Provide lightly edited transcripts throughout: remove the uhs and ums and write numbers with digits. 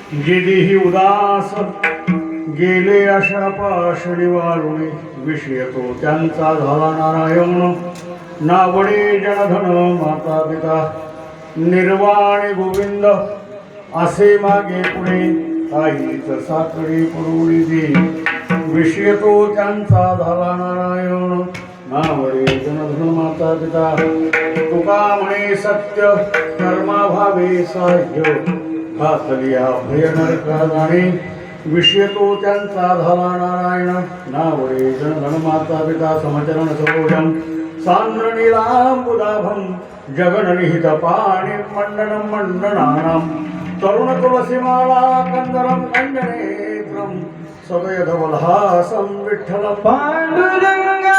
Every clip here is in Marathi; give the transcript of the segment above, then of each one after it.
जेदेही उदास गेले अशा पाषाणी वारुणे विषय तो त्यांचा झाला नारायण नावडे जनधन माता पिता निर्वाण गोविंद असे मागे पुढे आईच साखळी पुरवली दे विषय तो त्यांचा झाला नारायण नावडे जनधन माता पिता तुका म्हणे सत्य कर्माभावे साह्य घातलिया भयनरका जाणे विषय तो त्यांचा झाला नारायण नावडे जनधन माता पिता समचरण सरोजम सांद्र नीलांबुदाभं जगननिहित पाणि मंडनं मंडनानां तरुण तुलसीमाला कंदरं कंजनेत्रं सदयधवलहासं विठ्ठलं पांडुरंगा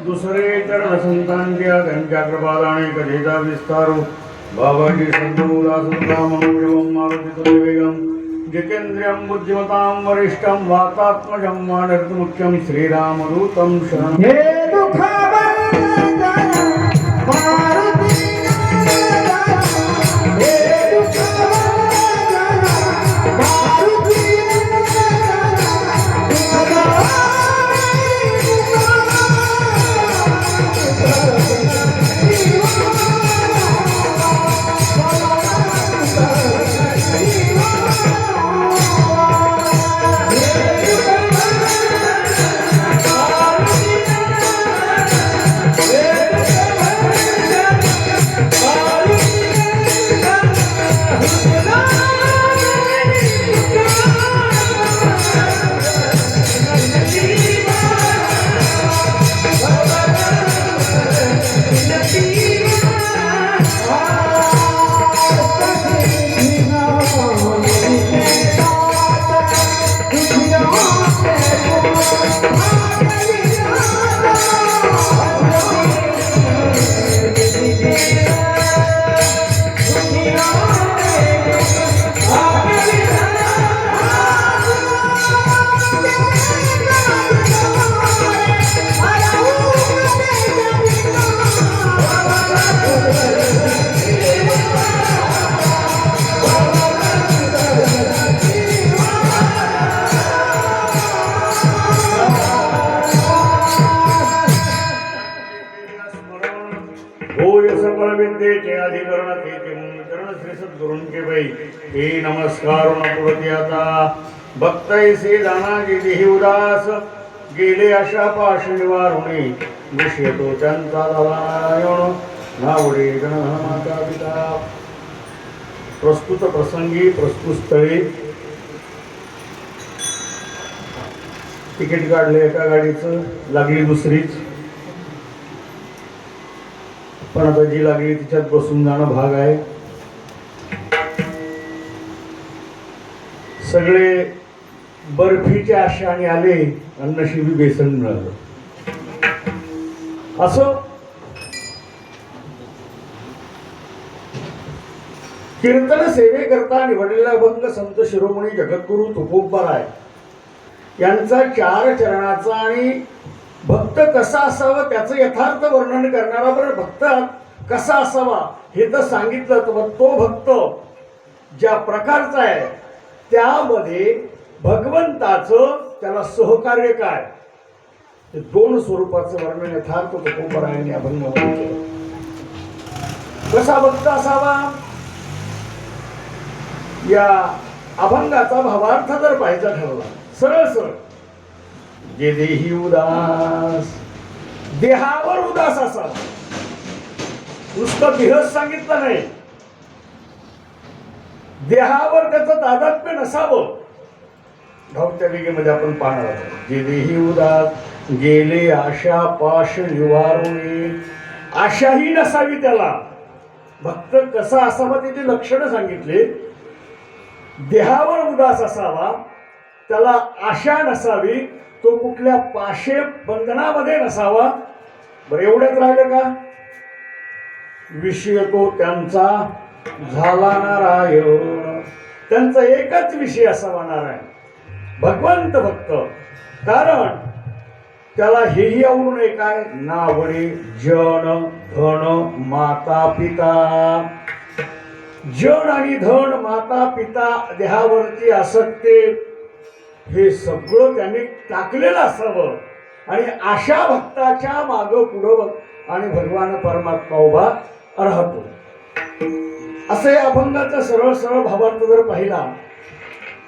दुसरे चरण संतांच्या त्यांच्या कृपादाने कधीचा विस्तारू बाबाजी संतोदासुदामं मारुतिवेगं जितेन्द्रियं बुद्धिमतां वरिष्ठं वातात्मजं मानर्तमुख्यं श्रीरामदूतं शरणं हे दुःखावंदन मारुती हे दुःखावंदन मारुती पै हे नमस्कार पुरती आता भक्तैसे दानाजी देही उदास गेले अशा पाश निवारुणे विषयतो त्यांचा नारायण नावडे गणधन माता पिता. प्रस्तुत प्रसंगी प्रस्तुत स्थळी तिकीट काढले एका गाडीचं, लागली दुसरीच, पण आता जी लागली तिच्यात बसून जाणं भाग आहे. सगळे बर्फीच्या आशाने आले आणि नशिबी बेसन मिळालं. असं कीर्तन सेवेकरता निवडलेला अभंग संत शिरोमणी जगद्गुरु तुकोबाराय यांचा 4 चरणाचा आणि भक्त कसा असावा त्याचं यथार्थ वर्णन करणारा. बरं, भक्त कसा असावा हे तर सांगितलं, तर तो भक्त ज्या प्रकारचा आहे त्यामध्ये भगवंताचं त्याला सहकार्य काय, हे 2 स्वरूपाचं वर्णन यथार्थ तुकोबारायांनी अभंगामध्ये केलं. कसा भक्त असावा या अभंगाचा भावार्थ जर पाहायचा ठरला, सरळ सरळ, जे देही उदास, देहावर उदास असावा. नुसतं देहच सांगितलं नाही, देहावर त्याचं तादात्म्य नसावं. धावत्या विगेमध्ये आपण पाहणार आहोत. जे देही उदास गेले आशा पाश निवारुणे, आशाही नसावी त्याला. भक्त कसा असावा त्याची लक्षणं सांगितले. देहावर उदास असावा, त्याला आशा नसावी, तो कुठल्या पाशे बंधनामध्ये नसावा. बरं, एवढ्यात राहिलं का? विषय तो त्यांचा झाला नारायण, त्यांचा एकच विषय असावा नारायण, भगवंत भक्त. कारण त्याला हेही आवडू नये काय, नावडे जन धन माता पिता. जन आणि धन, माता पिता, देहावरची आसक्ती, हे सगळं त्यांनी टाकलेलं असावं. आणि अशा भक्ताच्या मागं पुढं आणि भगवान परमात्मा उभा राहतो. असं या अभंगाचा सरळ सरळ भावार्थ जर पाहिला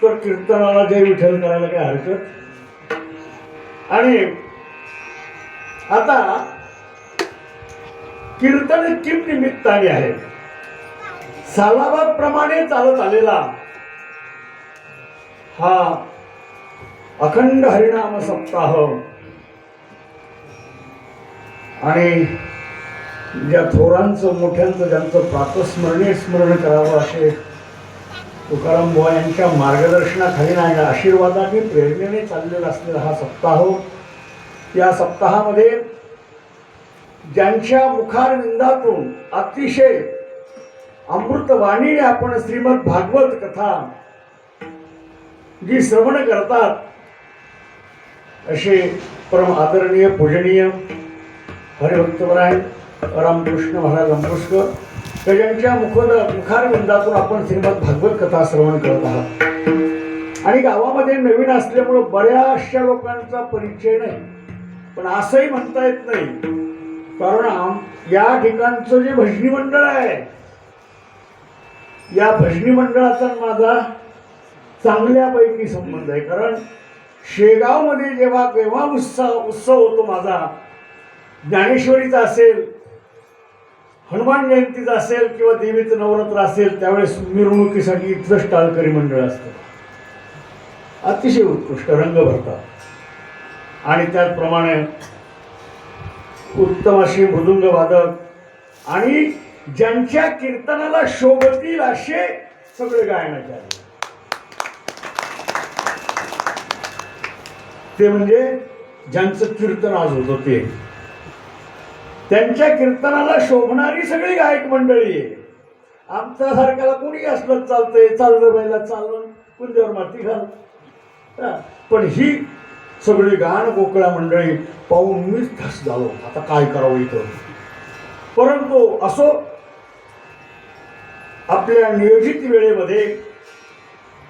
तर कीर्तनाला जय विठ्ठल करायला काही हरकत. आणि आता कीर्तन किम निमित्ताने आहे. सालाबाद प्रमाणे चालत आलेला हा अखंड हरिनाम सप्ताह आणि ज्या थोरांचं मोठ्यांचं ज्यांचं प्रातस्मरणीय स्मरण करावं असे तुकाराम बुवा यांच्या मार्गदर्शनाखाली नाही, आशीर्वादाने प्रेरणेने चाललेला असलेला हा सप्ताह. या सप्ताहामध्ये ज्यांच्या मुखारविंदातून अतिशय अमृतवाणीने आपण श्रीमद भागवत कथा जी श्रवण करतात असे परम आदरणीय पूजनीय हरिभक्तवराय रामकृष्ण महाराज अंबुसकर, तर ज्यांच्या मुखारविंदातून आपण श्रीमद भागवत कथा श्रवण करत आहात. आणि गावामध्ये नवीन असल्यामुळं बऱ्याचशा लोकांचा परिचय नाही, पण असंही म्हणता येत नाही, कारण या ठिकाणचं जे भजनी मंडळ आहे, या भजनी मंडळाचा माझा चांगल्यापैकी संबंध आहे. कारण शेगावमध्ये जेव्हा उत्सव होतो माझा, ज्ञानेश्वरीचा असेल, हनुमान जयंतीचा असेल किंवा देवीचं नवरात्र असेल, त्यावेळेस मिरवणुकीसाठी इथलंच टाळकरी मंडळ असतं. अतिशय उत्कृष्ट रंग भरतात. आणि त्याचप्रमाणे उत्तम अशी मृदुंग वादक आणि ज्यांच्या कीर्तनाला शोभतील असे सगळे गायनाचे आहेत. ते म्हणजे ज्यांचं कीर्तन आज होतं ते, त्यांच्या कीर्तनाला शोभणारी सगळी गायक मंडळी आहे. आमच्यासारख्याला कोणी असलं चालतंय, चाललं बायला चाललं, कुंजावर माती घाल, पण ही सगळी गाण गोकळा मंडळी पाहून मीच ठस झालो, आता काय करावं इथं. परंतु असो, आपल्या नियोजित वेळेमध्ये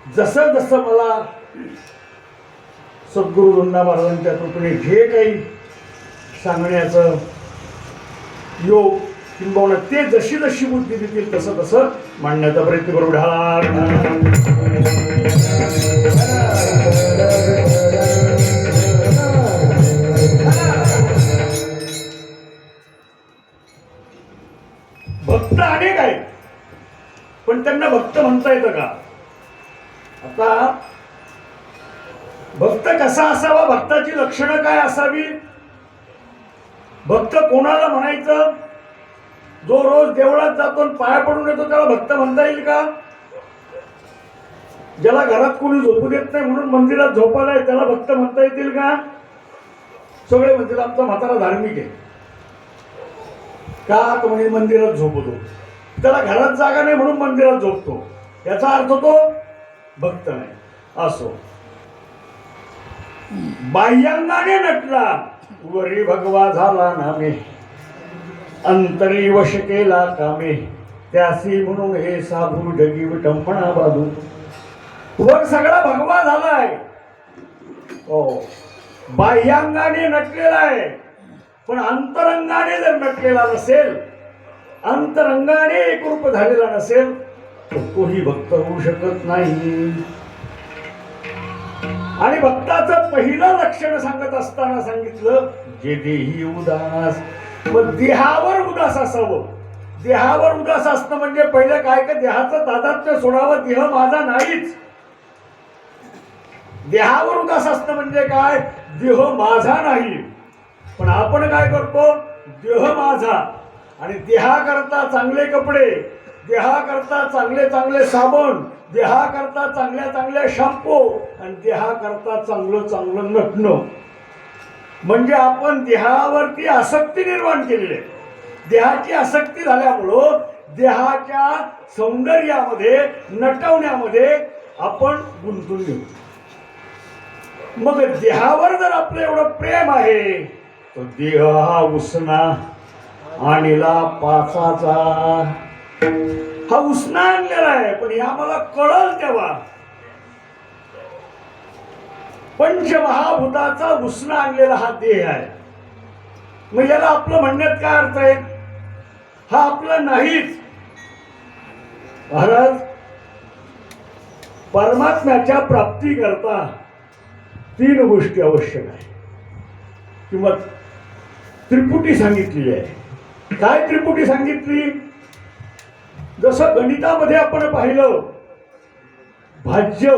जसं जसं मला सद्गुरु धुंडा महाराजांच्या कृपेने जे काही सांगण्याचं योग किंबहुना ते जशी जशी बुद्धी देतील तसं तसं मांडण्याचा प्रयत्न करू. भक्त अनेक आहेत, पण त्यांना भक्त म्हणता येतं का? आता भक्त कसा असावा, भक्ताची लक्षणं काय असावी? भक्त कोणाला म्हणायचं? जो रोज देवळात जातो आणि पाया पडून येतो त्याला भक्त म्हणता येईल का? ज्याला घरात कोणी झोपू देत नाही म्हणून मंदिरात झोपायला त्याला भक्त म्हणता येतील का? सगळे म्हणतील आमचा म्हातारा धार्मिक आहे. का? तो म्हणजे मंदिरात झोपतो. त्याला घरात जागा नाही म्हणून मंदिरात झोपतो, याचा अर्थ तो भक्त नाही. असो, बाह्यांगाने नटला वरी भगवा झाला नामे, अंतरी वश केला कामे, त्यासी म्हणून हे साधू ढगी विटंपणा बाजू. वर सगळा भगवा झालाय, हो, बाह्यांगाने नटलेला आहे, पण अंतरंगाने जर नटलेला नसेल, अंतरंगाने एकरूप झालेला नसेल, तर तोही भक्त होऊ शकत नाही. आणि भक्ताचं पहिलं लक्षण सांगत असताना सांगितलं जे देही उदास. मग देहावर उदास असावं. देहावर उदास असणं म्हणजे पहिलं काय का देहाचं तादात्म्य सोडावं, देह माझा नाहीच. देहावर उदास असणं म्हणजे काय? देह माझा नाही. पण आपण काय करतो? देह माझा, आणि देहाकरता चांगले कपडे, देहाकरता चांगले चांगले साबण, देहाकरता चांगल्या चांगल्या शॅम्पू, आणि देहाकरता चांगलं चांगलं नटणं. म्हणजे आपण देहावरती आसक्ती निर्माण केलेली आहे. देहाची आसक्ती झाल्यामुळं देहाच्या सौंदर्यामध्ये, नटवण्यामध्ये आपण गुंतून घेऊ. मग देहावर जर आपलं एवढं प्रेम आहे, तो देह हा उसना आणला पाचाचा. हा उसना आणलेला आहे, पण या मला कळल तेव्हा. पंचमहाभूताचा उसना आणलेला हा देह आहे. मग याला आपलं म्हणण्यात काय अर्थ आहे? हा आपला नाहीच. महाराज, परमात्म्याच्या प्राप्ती करता 3 गोष्टी आवश्यक आहे, किंवा त्रिपुटी सांगितलेली आहे. काय त्रिपुटी सांगितली? जसं गणितामध्ये आपण पाहिलं भाज्य,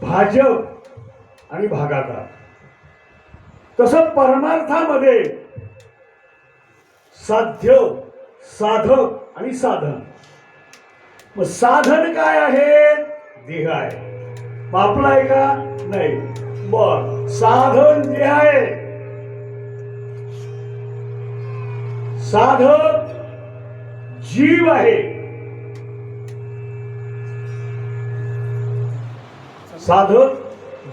भाजक आणि भागाकार, तसं परमार्थामध्ये साध्य, साधक आणि साधन. मग साधन काय आहे? देह आहे. मग आपला आहे का? नाही. बर, साधन देह आहे, साधक जीव आहे. साधक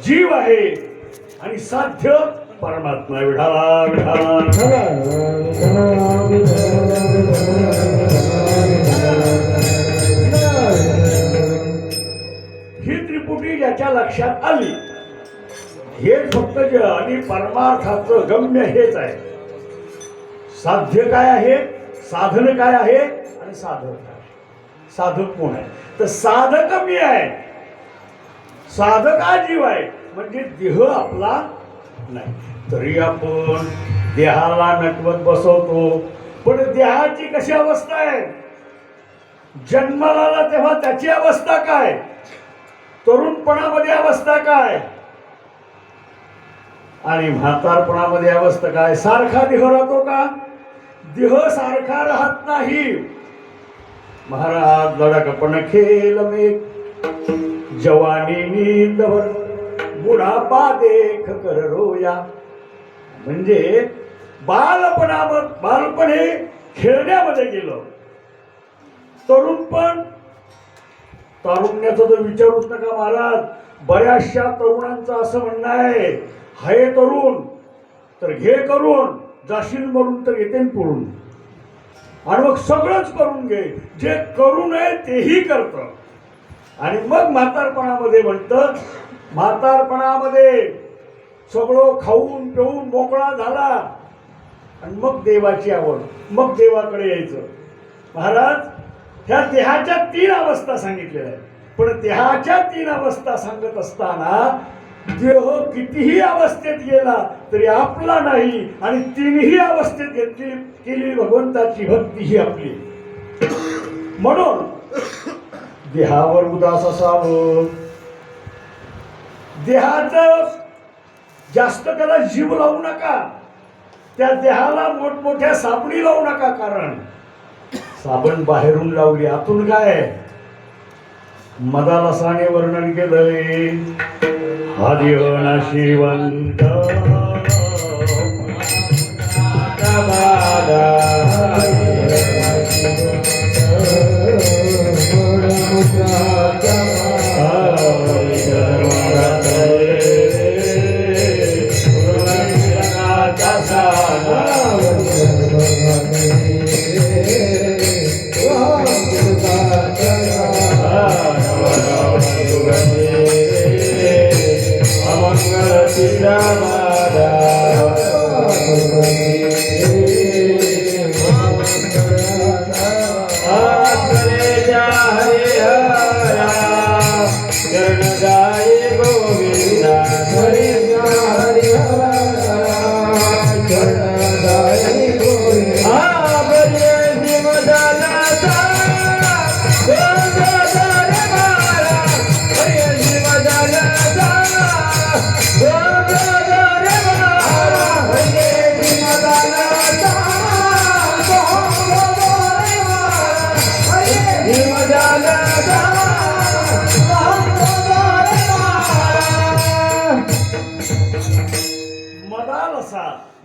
जीव आहे आणि साध्य परमात्मा. विठाला विठाला. ही त्रिपुटी ज्याच्या लक्षात आली, हेच फक्त जे आणि परमार्थाचं गम्य हेच आहे. साध्य काय आहे, साधन काय आहे आणि साधक काय. साधक कोण आहे? तर साधक मी आहे, साधक हा जीव आहे. म्हणजे देह आपला नाही. तरी आपण देहाला नटवत बसवतो. पण देहाची कशी अवस्था आहे? जन्माला आला तेव्हा त्याची अवस्था काय, तरुणपणामध्ये अवस्था काय, आणि म्हातारपणामध्ये अवस्था काय? सारखा देह राहतो का? देह सारखा राहत नाही. महाराज, लडकपण खेल में जवानी नींदवर, बुढापा देख कर रोया. म्हणजे बालपण हे खेळण्यामध्ये गेलं. तरुणपण, तारुण्याचं तर विचारूच नका महाराज. बऱ्याचशा तरुणांचं असं म्हणणं आहे, हाय तरुण तर घे करून, जाशील मरून तर येते पळून. आणि मग सगळंच करून घे, जे करू नये तेही करतं. आणि मग म्हातारपणामध्ये म्हणतं, म्हातारपणामध्ये सगळं खाऊन पिऊन मोकळा झाला आणि मग देवाची आवड, मग देवाकडे यायचं. महाराज ह्या देहाच्या 3 अवस्था सांगितलेल्या आहेत. पण देहाच्या 3 अवस्था सांगत असताना देह कितीही अवस्थेत गेला तरी आपला नाही, आणि 3ही अवस्थेत घेतली केली भगवंताची भक्ती ही आपली. म्हणून देहावर उदास असावं. देहाचं जास्त त्याला जीव लावू नका. त्या देहाला मोठमोठ्या साबणी लावू नका. कारण साबण बाहेरून लावली, आतून काय? मदालसाने वर्णन केलंय. हा देह नाशिवंत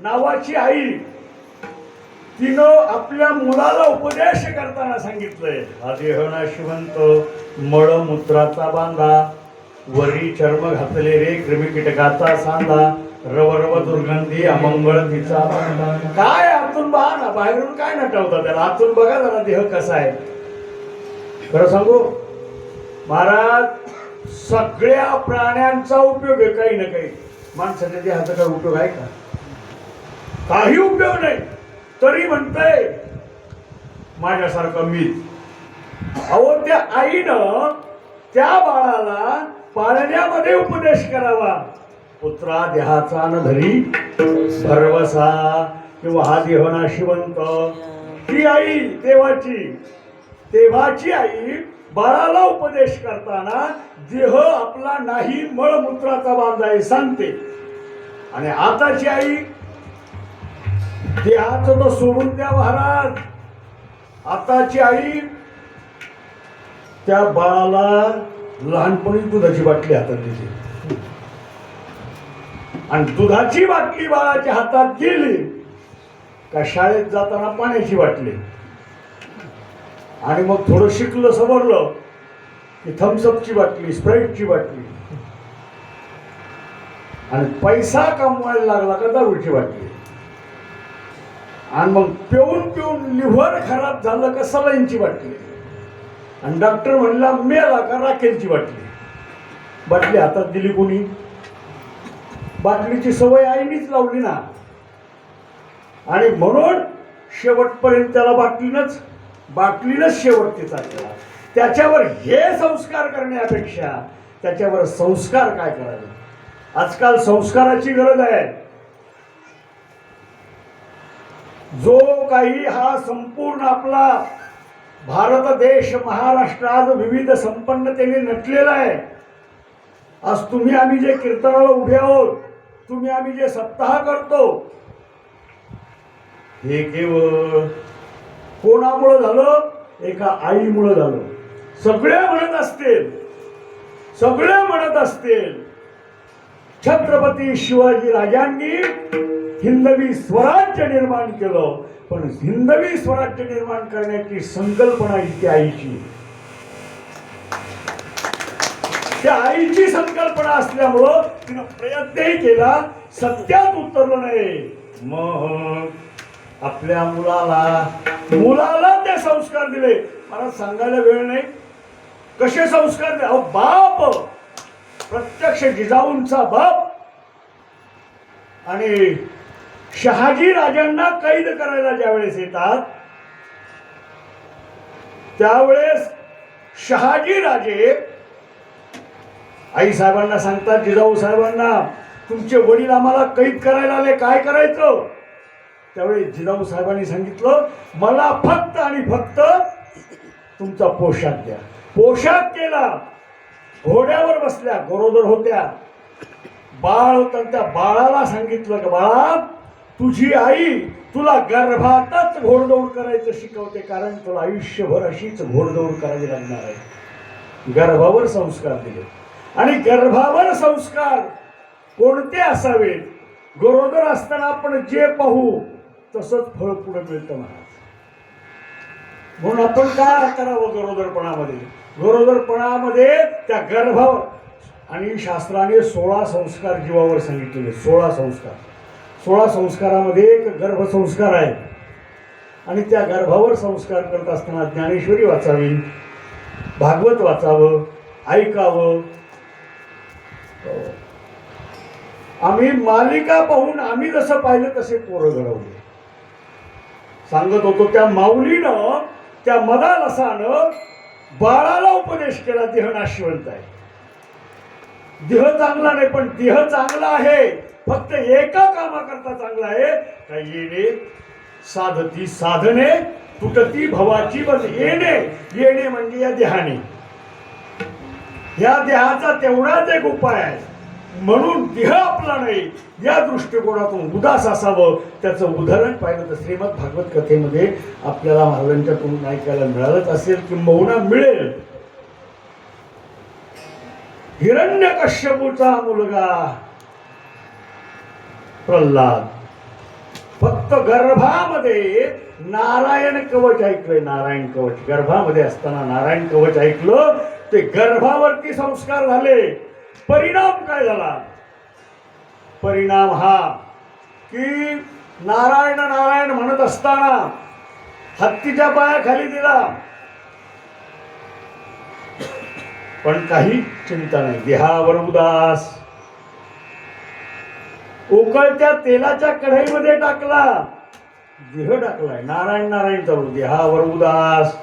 नावाची आई तिनं आपल्या मुलाला उपदेश करताना सांगितलंय. हा देह नाशिवंत मळमूत्राचा बांधा, वरी चर्म घातले रे कृमिकीटकाचा सांधा, रवरव दुर्गंधी अमंगळ तिचा बांधा. काय आतून बघा ना, बाहेरून काय नटवतं त्याला, आतून बघा जरा देह कसा आहे. खरं सांगू महाराज, सगळ्या प्राण्यांचा उपयोग आहे काही ना काही. माणसाच्या देहाचा काय उपयोग आहे का? काही उपयोग नाही. तरी म्हणतंय माझ्यासारखं मीच. अहो त्या आईनं त्या बाळाला पाळण्यामध्ये उपदेश करावा. पुत्रा देहाचा न धरी भरवसा, किंवा हा देह नाशिवंत. ती आई देवाची आई बाळाला उपदेश करताना देह आपला नाही, मळमूत्राचा बांधाय सांगते. आणि आताची आई देहाचं तर सोडून द्या महाराज, आताची आई त्या बाळाला लहानपणी दुधाची बाटली हातात दिली, आणि दुधाची बाटली बाळाच्या हातात गेली का शाळेत जाताना पाण्याची बाटली. आणि मग थोडं शिकलं समजलं की थम्सअपची बाटली, स्प्राईटची बाटली, आणि पैसा कमवायला लागला का दारूची बाटली. आणि मग पिऊन पिऊन लिव्हर खराब झालं का सलाईनची बाटली, आणि डॉक्टर म्हणला मेला का राखेलची बाटली. बाटली हातात दिली कोणी? बाटलीची सवय आईनीच लावली ना. आणि म्हणून शेवटपर्यंत त्याला बाटलीनंच शेवट तिचा केला. त्याच्यावर हे संस्कार करण्यापेक्षा त्याच्यावर संस्कार काय करावे. आजकाल संस्काराची गरज आहे. जो काही हा संपूर्ण आपला भारत देश, महाराष्ट्र आज विविध संपन्नतेने नटलेला आहे. आज तुम्ही आम्ही जे कीर्तनाला उभे आहोत, तुम्ही आम्ही जे सप्ताह करतो, हे केवळ कोणामुळं झालं? एका आईमुळं झालं. सगळे म्हणत असतील छत्रपती शिवाजी राजांनी हिंदवी स्वराज्य निर्माण केलं, पण हिंदवी स्वराज्य निर्माण करण्याची संकल्पना ही त्या आईची. त्या आईची संकल्पना असल्यामुळं तिनं प्रयत्नही केला, सत्यात उतरलं नाही. मग आपल्या मुलाला ते संस्कार दिले. मला सांगायला वेळ नाही कसे संस्कार दिले. अहो बाप, प्रत्यक्ष जिजाऊंचा बाप आणि शहाजी राजांना कैद करायला ज्यावेळेस येतात त्यावेळेस शहाजी राजे आई साहेबांना सांगतात, जिजाऊ साहेबांना, तुमचे वडील आम्हाला कैद करायला आले, काय करायचं? त्यावेळी जिजाऊ साहेबांनी सांगितलं, मला फक्त आणि फक्त तुमचा पोशाख द्या. पोशाख केला. घोड्यावर बसल्या, गरोदर होत्या, बाळ होतं, त्या बाळाला सांगितलं की बाळा, तुझी आई तुला गर्भातच घोडदौड करायचं शिकवते, कारण तुला आयुष्यभर अशीच घोडदौड करावी लागणार आहे. गर्भावर संस्कार दिले. आणि गर्भावर संस्कार कोणते असावेत? गरोदर असताना आपण जे पाहू तसंच फळ पुढे मिळतं महाराज. म्हणून आपण काय करावं गरोदरपणामध्ये? गरोदरपणामध्ये त्या गर्भावर, आणि शास्त्राने 16 संस्कार जीवावर सांगितलेले. 16 संस्कार. 16 संस्कारामध्ये एक गर्भसंस्कार आहे. आणि त्या गर्भावर संस्कार करत असताना ज्ञानेश्वरी वाचावी, भागवत वाचावं, ऐकावं. आम्ही मालिका पाहून आम्ही जसं पाहिलं तसे पोरं घडवले. सांगत होतो त्या माऊलीनं, त्या मदालसानं बाळाला उपदेश केला, देह नाशिवंत आहे. देह चांगला नाही, पण देह चांगला आहे, फक्त एका कामाकरता चांगला आहे. काय येणे साधती साधने, तुटती भवाची बस येणे. येणे म्हणजे या देहाने, या देहाचा तेवढाच एक उपाय आहे. म्हणून देह आपला नाही या दृष्टिकोनातून उदास असावं. त्याचं उदाहरण पाहिलं तर श्रीमद भागवत कथेमध्ये आपल्याला महाराजांच्या तोंडून ऐकायला मिळालंच असेल, किंबहुना मिळेल. हिरण्यकश्यपूचा मुलगा प्रल्हाद फक्त गर्भामध्ये नारायण कवच ऐकलंय. नारायण कवच गर्भामध्ये असताना नारायण कवच ऐकलं. ते गर्भावरती संस्कार झाले. परिणाम काय झाला? परिणाम हा की नारायण नारायण म्हणत असताना हत्तीच्या पायाखाली दिला, पण काही चिंता नाही. देहावर उदास. उकळत्या तेलाच्या कढईमध्ये टाकला, देह टाकलाय, नारायण नारायण चालू, देहावर उदास.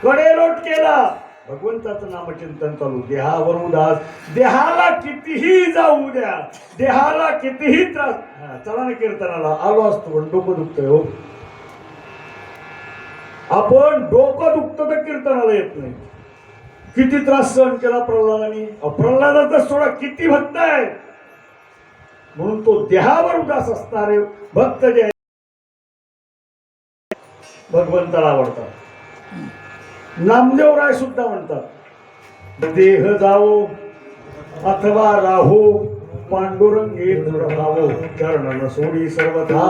कडेलोट केला, भगवंताचं नामचिंतन चालू, देहावर उदास. देहाला कितीही जाऊ द्या, देहाला कितीही त्रास. चला ना कीर्तनाला आलो असतो, पण डोकं दुखतंय हो. आपण डोकं दुखतं तर कीर्तनाला येत नाही. किती त्रास सहन केला प्रल्हादाने. प्रल्हादाचा सोडा किती भक्त आहे. म्हणून तो देहावर उदास असणारे भक्त जे आहेत भगवंताला आवडतात. नामदेवराय सुद्धा म्हणतात, देह जावो अथवा राहो, पांडुरंगे दुर्भावो, चरण सोडी सर्वथा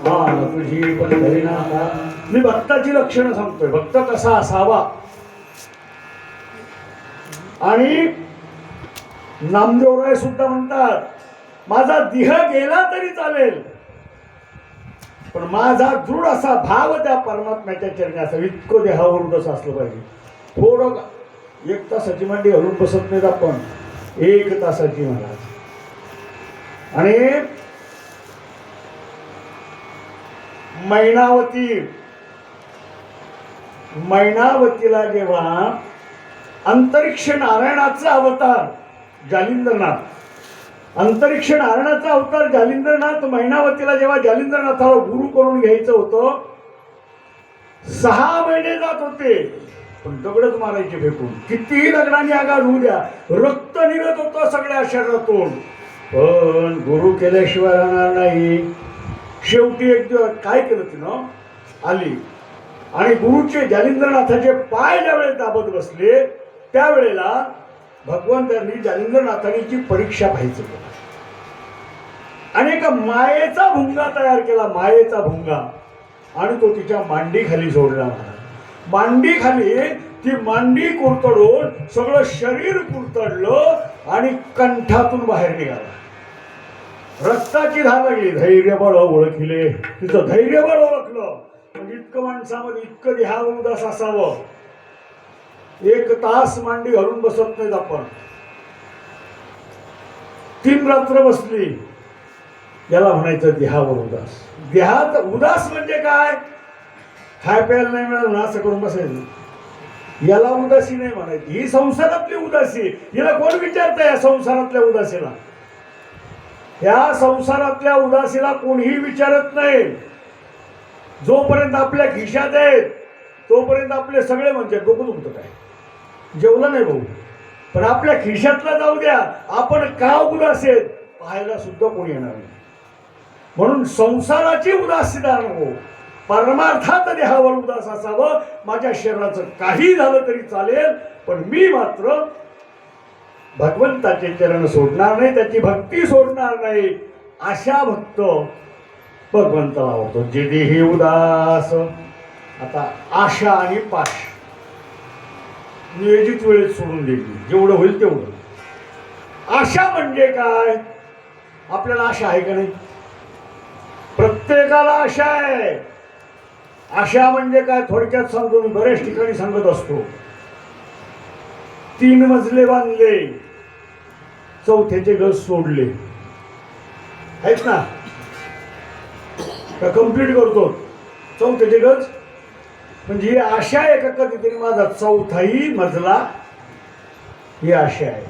मान तुझी पंढरीनाथा. मी भक्ताची लक्षणं सांगतोय, भक्त कसा असावा. आणि नामदेवराय सुद्धा म्हणतात, माझा देह गेला तरी चालेल, पण माझा दृढ असा भाव त्या परमात्म्याच्या चरणी असावा. इतकं देहावर उदास असलं पाहिजे. थोडं 1 तासाची मांडी घालून बसत नाहीत आपण, 1 तासाची महाराज. आणि मैनावतीला जेव्हा अंतरिक्ष नारायणाचा अवतार जालिंद्रनाथ, अंतरिक्ष नारायणाचा अवतार जालिंद्रनाथ, मैनावतीला जेव्हा जालिंद्रनाथाला गुरु करून घ्यायचं होतं, 6 महिने जात होते, पण दगडच मारायचे फेकून. कितीही दगडांनी आघात होऊ द्या, रक्त निघत होतं सगळ्या शरीरातून, पण गुरु केल्याशिवाय राहणार नाही. शेवटी एक दिवस काय केलं तिनं, आली आणि गुरुचे जालिंद्रनाथाचे पाय ज्यावेळेस दाबत बसले, त्यावेळेला भगवंतांनी जालिंद्रनाथांची परीक्षा पाहायचं केलं आणि एका मायेचा भुंगा तयार केला, मायेचा भुंगा, आणि तो तिच्या मांडी खाली सोडला. मांडी खाली ती मांडी कुरतडून सगळं शरीर कुरतडलं आणि कंठातून बाहेर निघाला. रक्ताची धार लागली. धैर्यबळ ओळखले, तिचं धैर्यबळ ओळखलं. म्हणजे इतकं माणसामध्ये इतकं देहावर उदास असावं. 1 तास मांडी घालून बसत नाहीत आपण. 3 रात्र बसली, याला म्हणायचं देहावर उदास. देहात उदास म्हणजे काय? खाय प्यायला नाही मिळालं ना असं करून बसायचं, याला उदासी नाही म्हणायची. ही संसारातली उदासी. हिला कोण विचारतं या संसारातल्या उदासीला? या संसारातल्या उदासीला कोणीही विचारत नाही. जोपर्यंत आपल्या खिशात आहेत तोपर्यंत आपले सगळे म्हणजे डोकं दुखतं काय, जेवलं नाही भाऊ, पण आपल्या खिशातला जाऊ द्या, आपण का उदास आहेत पाहायला सुद्धा कोणी येणार नाही. म्हणून संसाराची उदासीदार नको, परमार्थात देहावर उदास असावं. माझ्या शरीराचं काही झालं तरी चालेल, पण मी मात्र भगवंताचे चरण सोडणार नाही, त्याची भक्ती सोडणार नाही. अशा भक्त भगवंताला आवडतो. जे देही उदास. आता आशा आणि पाश नियोजित वेळेत सोडून द्यायची, जेवढं होईल तेवढं. आशा म्हणजे काय? आपल्याला आशा आहे का नाही? प्रत्येकाला आशा आहे. आशा म्हणजे काय थोडक्यात सांगतो मी, बऱ्याच ठिकाणी सांगत असतो. 3 मजले बांधले, 4थ्याचे गज सोडले, आहेत ना? का कंप्लीट करतो 4थ्याचे गज? म्हणजे ही आशा आहे का कधीतरी माझा 4थाही मजला, ही आशा आहे.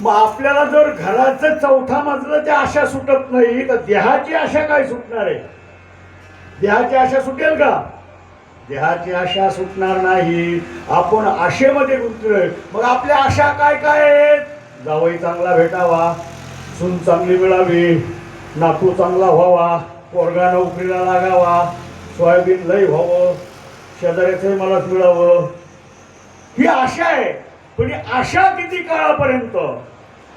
मग आपल्याला जर घराचं 4था मजलाची आशा सुटत नाही तर देहाची आशा काय सुटणार आहे? देहाची आशा सुटेल का? देहाची आशा सुटणार नाही. आपण आशेमध्ये गुंतलोय. मग आपल्या आशा काय काय आहेत? जावई चांगला भेटावा, सून चांगली मिळावी, नातू चांगला व्हावा, पोरगा नोकरीला लागावा, सोयाबीन लय व्हावं, शेजाऱ्याचंही मलाच मिळावं, ही आशा आहे. पण ही आशा किती काळापर्यंत?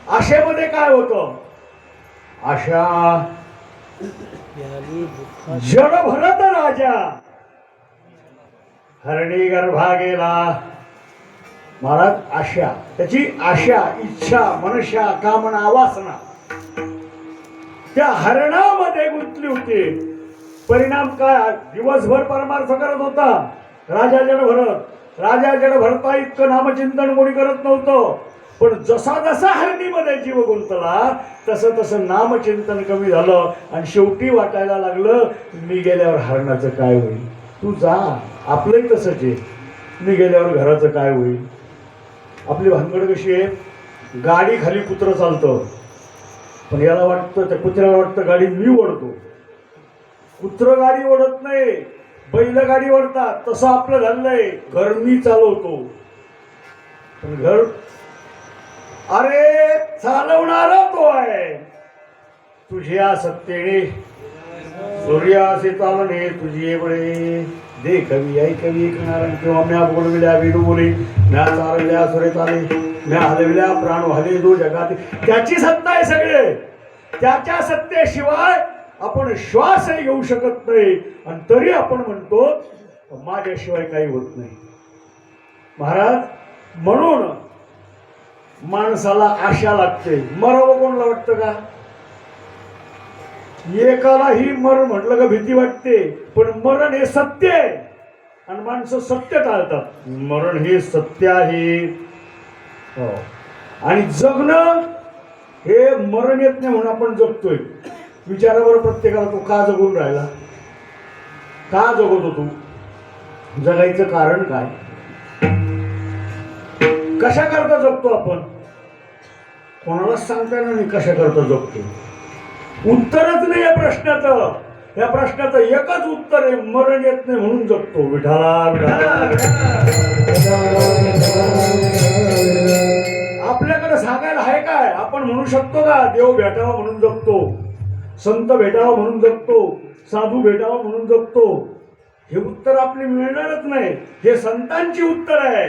आशेमध्ये काय होतं? आशा जड भरत राजा हरणी गर्भा गेला. महाराज आशा, त्याची आशा, इच्छा, मनशा, कामना, वासना त्या हरणामध्ये गुंतली होती. परिणाम काय? दिवसभर परमार्थ करत होता राजा जड भरत. राजा जड भरता इतकं नामचिंतन कोणी करत नव्हतं. पण जसा जसा हरणीमध्ये जीव गुंतला तसं तसं नामचिंतन कमी झालं आणि शेवटी वाटायला लागलं मी गेल्यावर हरणाचं काय होईल. तू जा, आपलंही तसंच आहे, मी गेल्यावर घराचं काय होईल. आपली भानगड कशी आहे? गाडी खाली कुत्रं चालतं, पण याला वाटतं, त्या कुत्र्याला वाटतं गाडी मी ओढतो. कुत्रं गाडी ओढत नाही, बैल गाडी ओढतात. तसं आपलं झालंय, घर मी चालवतो, पण घर अरे चालवणारा तो आहे. तुझ्या सत्तेने सूर्यासे चालणे तुझी एवढे दे कवी आई कवी ऐकणार. किंवा म्या बोलविल्या विडू बोले, म्या चालविल्या सुरे चाले, म्या हलविल्या प्राण हले जो जगात. त्याची सत्ता आहे सगळे. त्याच्या सत्तेशिवाय आपण श्वासही घेऊ शकत नाही. आणि तरी आपण म्हणतो माझ्याशिवाय काही होत नाही. महाराज, म्हणून माणसाला आशा लागते. मरावं कोणाला वाटतं का? एकालाही मर म्हटलं का भीती वाटते. पण मरण हे सत्य आहे आणि माणसं सत्य टाळतात. मरण हे सत्य आहे. हो. आणि जगणं हे मरण येत नाही म्हणून आपण जगतोय. विचारावर प्रत्येकाला, तो का जगून राहिला? का जगतो तू? जगायचं कारण काय? कशा करता जगतो आपण? कोणालाच सांगता येणार नाही कशा करता जगतो. उत्तरच नाही या प्रश्नाचं. या प्रश्नाचं एकच उत्तर आहे, मरण येत नाही म्हणून जगतो. विठाला विठाला. आपल्याकडे सांगायला आहे काय? आपण म्हणू शकतो का देव भेटावा म्हणून जगतो, संत भेटावा म्हणून जगतो, साधू भेटावा म्हणून जगतो? हे उत्तर आपली मिळणारच नाही. हे संतांची उत्तर आहे,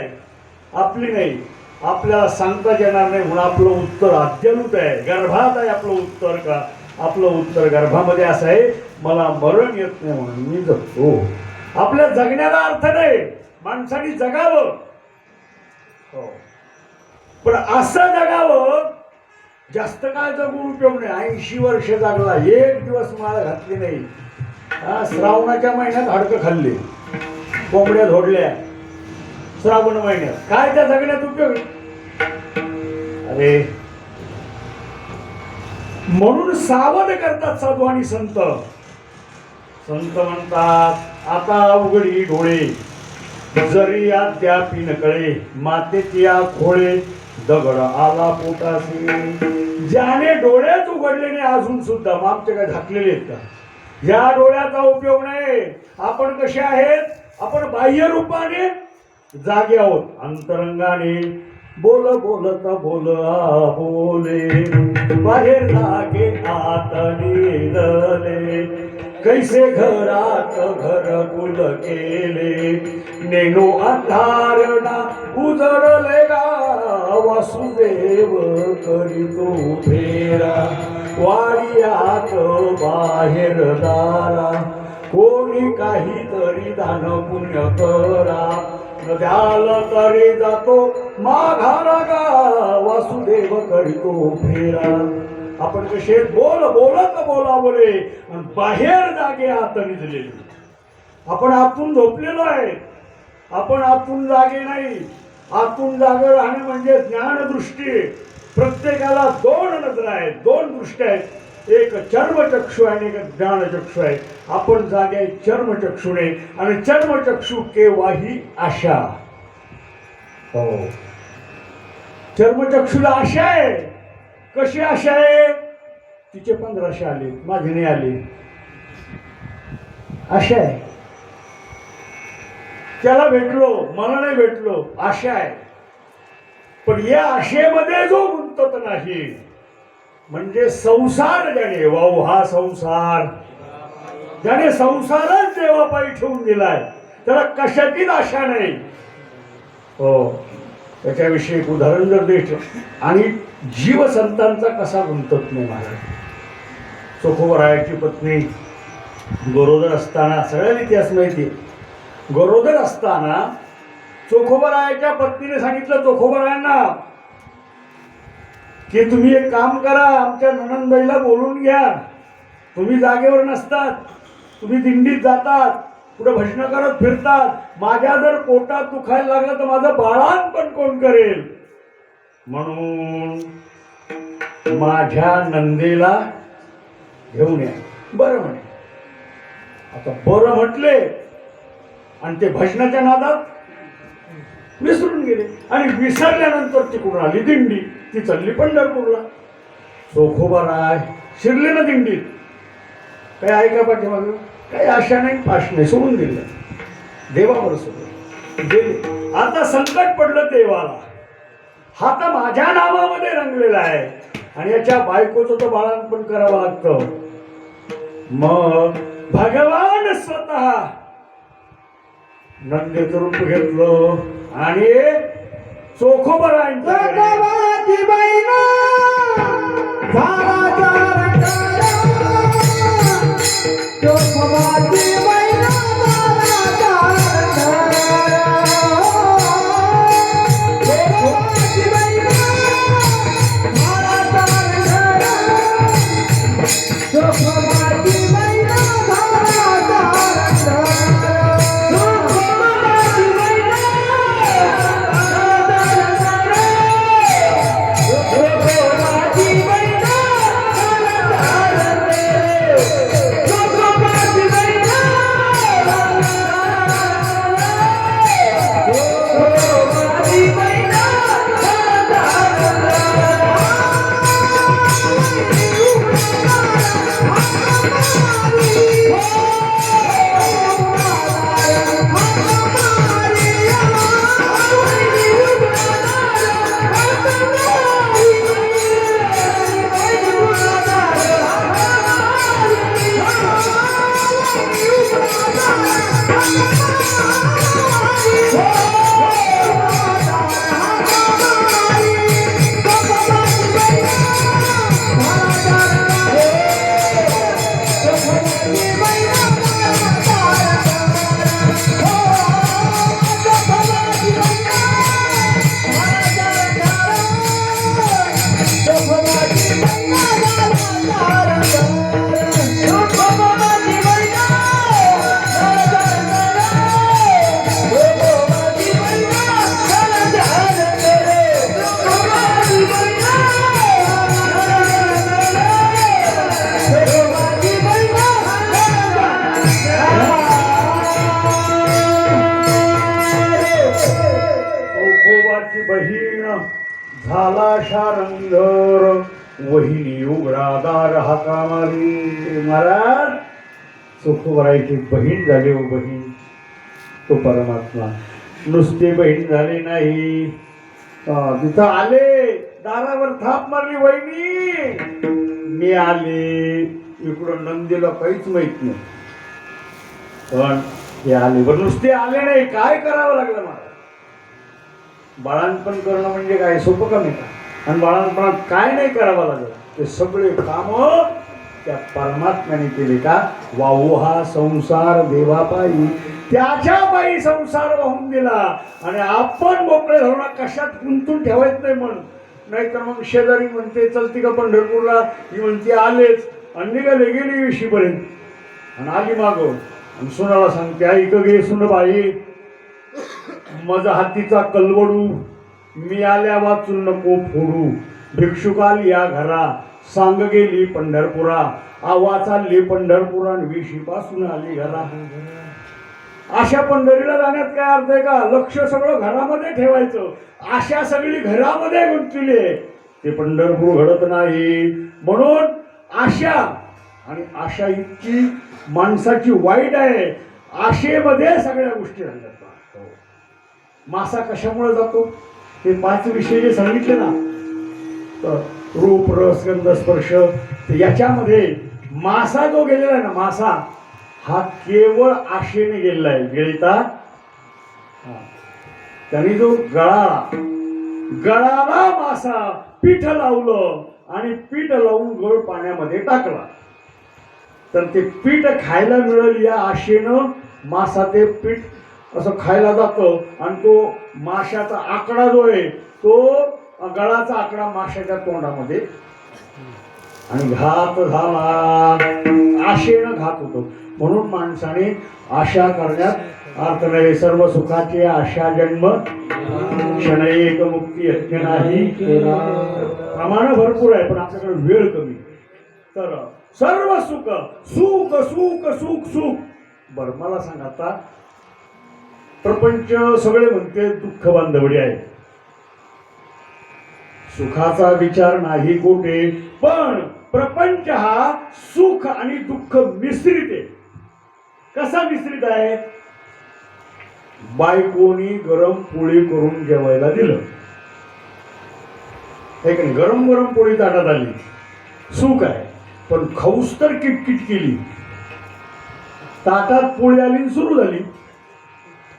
आपली नाही. आपल्याला सांगताच येणार नाही म्हणून आपलं उत्तर अद्ययावत आहे. गर्भात आहे आपलं उत्तर. का आपलं उत्तर गर्भामध्ये असं आहे, मला मरण येत नाही म्हणून मी जगतो. आपल्या जगण्याला अर्थ नाही, माणसाने जगावं. हो, पण असं जगावं. जास्त काळ जगून उपयोग नाही. 80 वर्ष जगला, एक दिवस माळ घातली नाही. श्रावणाच्या महिन्यात हाडकं खाल्ले, कोंबड्या झोडल्या. श्रावण महिन्यात काय त्या जगण्यात उपयोग? अरे म्हणून सावध करतात साधू आणि संत. संत म्हणतात आता उघडी डोळे, जरी अद्यापी नकळे, मातेची या खोळे, दगड आला पोटाशी. ज्याने डोळेच उघडले नाही अजून सुद्धा, मग आमचे काय झाकलेले आहेत का? या डोळ्याचा उपयोग नाही. आपण कसे आहेत? आपण बाह्य रूपाने जागे आहोत, अंतरंगाने बोल बोलता बोल बोले, बाहेर जागे आत निरले, कैसे घरात घरकुल केले, नेनो अंधारणा उजळले गा, वासुदेव करीतो फेरा, वाडियात बाहेर दारा, कोणी काहीतरी दान पुण्य करा, द्याल तरी जातो माघारा गा, वासुदेव करीतो फेरा. आपण कसे बोल बोलत बोला बोले आणि बाहेर जागे आत निजलेले. आपण आतून झोपलेलो आहे, आपण आतून जागे नाही. आतून जागे राहणे म्हणजे ज्ञानदृष्टी. प्रत्येकाला दोन नजरा आहेत, दोन दृष्ट्या आहेत. एक चर्मचक्षु आहे आणि एक ज्ञानचक्षु आहे. आपण जागे आहे चर्मचक्षुने, आणि चर्मचक्षु केव्हाही आशा. हो, चर्मचक्षुला आशा आहे. कशी आशा आहे? तिचे 1500 आले, माझे नाही आले, आशा आहे. त्याला भेटलो, मला नाही भेटलो, आशा आहे. पण या आशेमध्ये जो गुंतत नाही, म्हणजे संसार ज्याने, वाहू हा संसार, ज्याने संसारच देवापायी ठेवून दिलाय, त्याला कशाचीच आशा नाही. हो, त्याच्याविषयी एक उदाहरण जर द्यायचं, आणि जीव संतांचा कसा गुंतत नाही महाराज. चोखोबरायाची पत्नी गरोदर असताना, सगळ्याला इतिहास माहिती आहे, गरोदर असताना चोखोबरायाच्या पत्नीने सांगितलं चोखोबरायांना की तुम्ही एक काम करा, आमच्या नणंदबाईला बोलून घ्या. तुम्ही जागेवर नसतात, तुम्ही दिंडीत जातात, पुढे भजन करत फिरतात. माझ्या जर पोटात दुखायला लागलं तर माझं बाळांपण कोण करेल? म्हणून माझ्या नंदेला घेऊन या. बरं म्हणे. आता बरं म्हटले आणि ते भजनाच्या नादात विसरून गेले, आणि विसरल्यानंतर तिकडून आली दिंडी. ती चालली पंढरपूरला. चोखोबाराय शिरले ना दिंडीत. काही आहे का पाठीमागं? काही आशा नाही, पाश नाही, सोडून दिलं देवावर सगळं गेले. आता संकट पडलं देवाला, हा तर माझ्या नावामध्ये रंगलेला आहे आणि याच्या बायकोचं तर बाळांपण करावं लागतं. मग भगवान स्वतः नंदेचं रूप घेतलं आणि चोखोबरायांच्या भगवाची बहिणा झाला चार काया, चोखोबाची बहिणा झाला चार काया, चोखोबाची बहिणा झाला चार काया, चोखोबाची बहिणा झाला चार काया, चोखोबाची बहिणा झाला चार काया, चोखोबाची बहिणा पाशारंधर वहिनी उघडादार हाका मारी. महाराज सुखवरायची बहीण झाली हो बहीण. तो परमात्मा नुसती बहीण झाली नाही, तिथं आले दारावर थाप मारली वहिनी मी आले. इकडं नंदीला काहीच माहित नाही, पण ते आले. बरं नुसते आले नाही, काय करावं लागलं मला. बाळांपण करणं म्हणजे काय सोपं का नाही का. आणि बाळांपणात काय नाही करावं लागलं, ते सगळे काम त्या परमात्म्याने केले का. वाहू हा संसार देवापायी, त्याच्या पायी संसार वाहून दिला. आणि आपण मोकळे धरून कशात गुंतून ठेवायचं नाही म्हणून. नाहीतर मग शेजारी म्हणते चलती का पंढरपूरला, ही म्हणते आलेच आणि निघाले गेली विशीपर्यंत. आणि आली मागं आणि सुनाला सांगते ऐक गे सुन बाई, माझा हातीचा कलवडू मी आल्या वाचून नको फोडू. भिक्षुकाल या घरा सांग गेली पंढरपुरा, आवा चालली पंढरपुरा विशी पासून आली घरा. अशा पंढरीला जाण्यात काय अर्थ आहे का. लक्ष सगळं घरामध्ये ठेवायचं. आशा सगळी घरामध्ये गुंतलेली आहे, ते पंढरपूर घडत नाही. म्हणून आशा, आणि आशा इतकी माणसाची वाईट आहे. आशेमध्ये सगळ्या गोष्टी झाल्यात. मासा कशामुळे जातो, ते 5 विषय जे सांगितले ना, तर रूप रस गंध स्पर्श, याच्यामध्ये मासा जो गेलेला आहे ना, मासा हा केवळ आशेने गेलेला आहे. गिळता त्यांनी जो गळाला मासा पीठ लावलं आणि पीठ लावून गळ पाण्यामध्ये टाकला, तर ते पीठ खायला मिळेल या आशेनं मासा ते पीठ असं खायला जातं. आणि तो माशाचा आकडा जो आहे, तो गळाचा आकडा माशाच्या तोंडामध्ये, आणि घात झाला. आशेनं घात होतो. म्हणून माणसाने आशा करण्यात अर्थ नाही. सर्व सुखाची आशा जन्म क्षण एक मुक्ती यज्ञ नाही. प्रमाण भरपूर आहे पण आपल्याकडे वेळ कमी. तर सर्व सुख सुख सुख सुख सुख. बरं मला सांग, आता प्रपंच सगळे म्हणते दुःख बांधवडी आहे, सुखाचा विचार नाही कोठे. पण प्रपंच हा सुख आणि दुःख मिश्रित आहे. कसा मिश्रित आहे. बायकोनी गरम पोळी करून जेवायला दिलं, हे की नाही, गरम गरम पोळी ताटात आली, सुख आहे. पण खाऊस तर किटकिट केली, ताटात पोळी आली सुरू झाली.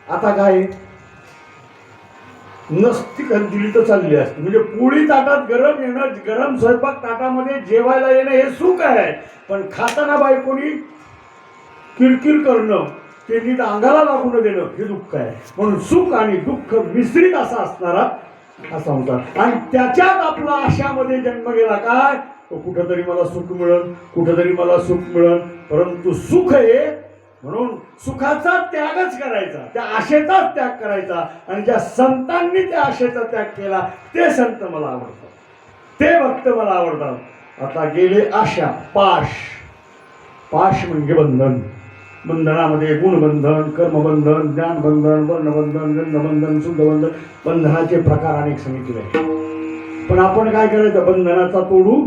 आता काय नसती दिली तर चालली असते. म्हणजे पोळी ताटात गरम येणं, गरम स्वयंपाक ताटामध्ये जेवायला येणं हे सुख आहे. पण खाताना बायकोनी किरकिर करणं, ते नीट अंगाला लागू न देणं हे दुःख आहे. म्हणून सुख आणि दुःख मिश्रित असा असणारा हा संसार. आणि त्याच्यात आपला आशामध्ये जन्म गेला काय, तो कुठंतरी मला सुख मिळेल, कुठंतरी मला सुख मिळेल. परंतु सुख हे, म्हणून सुखाचा त्यागच करायचा, त्या आशेचाच त्याग करायचा. आणि ज्या संतांनी त्या आशेचा त्याग केला ते संत मला आवडतात, ते भक्त मला आवडतात. आता गेले आशा. पाश म्हणजे बंधन. बंधनामध्ये गुणबंधन, कर्मबंधन, ज्ञानबंधन, वर्णबंधन, गंधबंधन, शुद्धबंधन, बंधनाचे प्रकार अनेक सांगितले. पण आपण काय करायचं, बंधनाचा तोडू,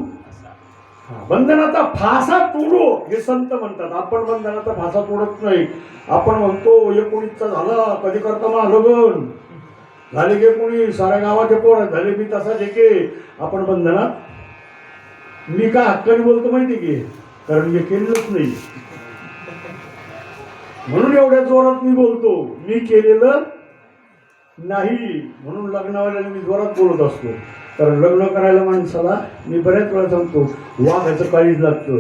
बंधनाचा फासा तोडू हे संत म्हणतात. आपण बंधनाचा फासा तोडत नाही. आपण म्हणतो 19चा झाला, कधी करता मला लग्न झाले की कोणी साऱ्या गावाचे पोर झाले, मी तसा जे आपण बंधनात. मी काय हक्काने बोलतो माहिती की, कारण मी केलेलंच नाही म्हणून एवढ्या जोरात मी बोलतो. मी केलेलं नाही म्हणून लग्नावाल्याला मी जोरात बोलत असतो. कारण लग्न करायला माणसाला मी बऱ्याच वेळा सांगतो, वाघाचं काळीज लागतं.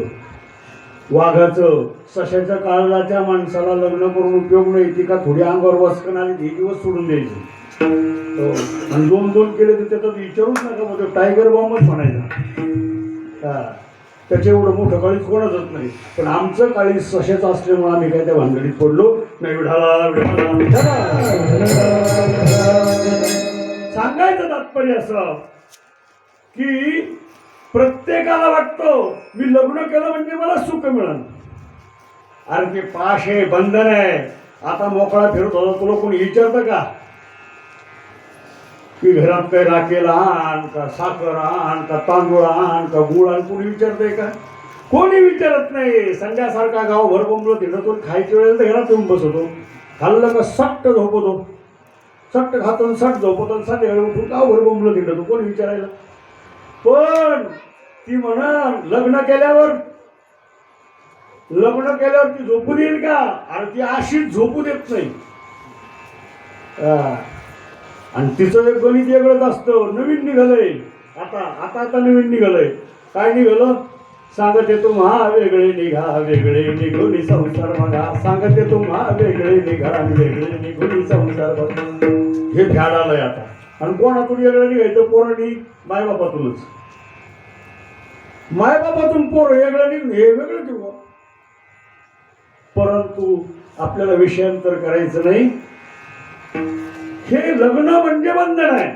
वाघाचं सशाच्या काळजाच्या माणसाला लग्न करून उपयोग नाही. ती का थोडी अंगावर वसकन आली ती दिवस सोडून द्यायची. आणि 2 केले तर त्याचं विचारूच नका, म्हणजे टायगर बॉम्बच म्हणायचा. त्याचे एवढं मोठं काळीज कोणाचंच नाही. पण आमचं काळीज सशाचं असल्यामुळे आम्ही काय त्या भानगडीत पडलो नाही. सांगायचं तात्पर्य असं की प्रत्येकाला वाटतं मी लग्न केलं म्हणजे मला सुख मिळेल. अरे ते पाश आहे, बंधन आहे. आता मोकळा फिरत होता, तुला कोणी विचारतं का की घरात काही राखेल आण का साखर आण का तांदूळ आण का गुळ आण, कोणी विचारतंय का? कोणी विचारत नाही. संध्यासारखा गावभर बोंबलो तिथं खायच्या वेळेला तर घरात येऊन बसवतो, खाल्लं का सट्ट झोपतो, सट्ट खातो सट झोपतो, संध्याकाळी उठून गावभर बोंबलो तिथं तो कोणी विचारायला. पण ती म्हणा लग्न केल्यावर ती झोपू देईल का? अरे ती अशीच झोपू देत नाही. आणि तिचं एक गणित वेगळंच असतं. नवीन निघालंय आता आता आता नवीन निघालंय. काय निघालं? सांगत येतो महा वेगळे निघा वेगळे निघून संसार बघा, सांगत येतो महा वेगळे निघा वेगळे निघून संसार बघा. हे फॅड आलंय आता. आणि कोणातून वेगळं निघायचं? पोरांनी मायबापातूनच. मायबापातून पोरं वेगळं निघून हे वेगळं ठेवू. परंतु आपल्याला विषयांतर करायचं नाही. हे लग्न म्हणजे बंधन आहे.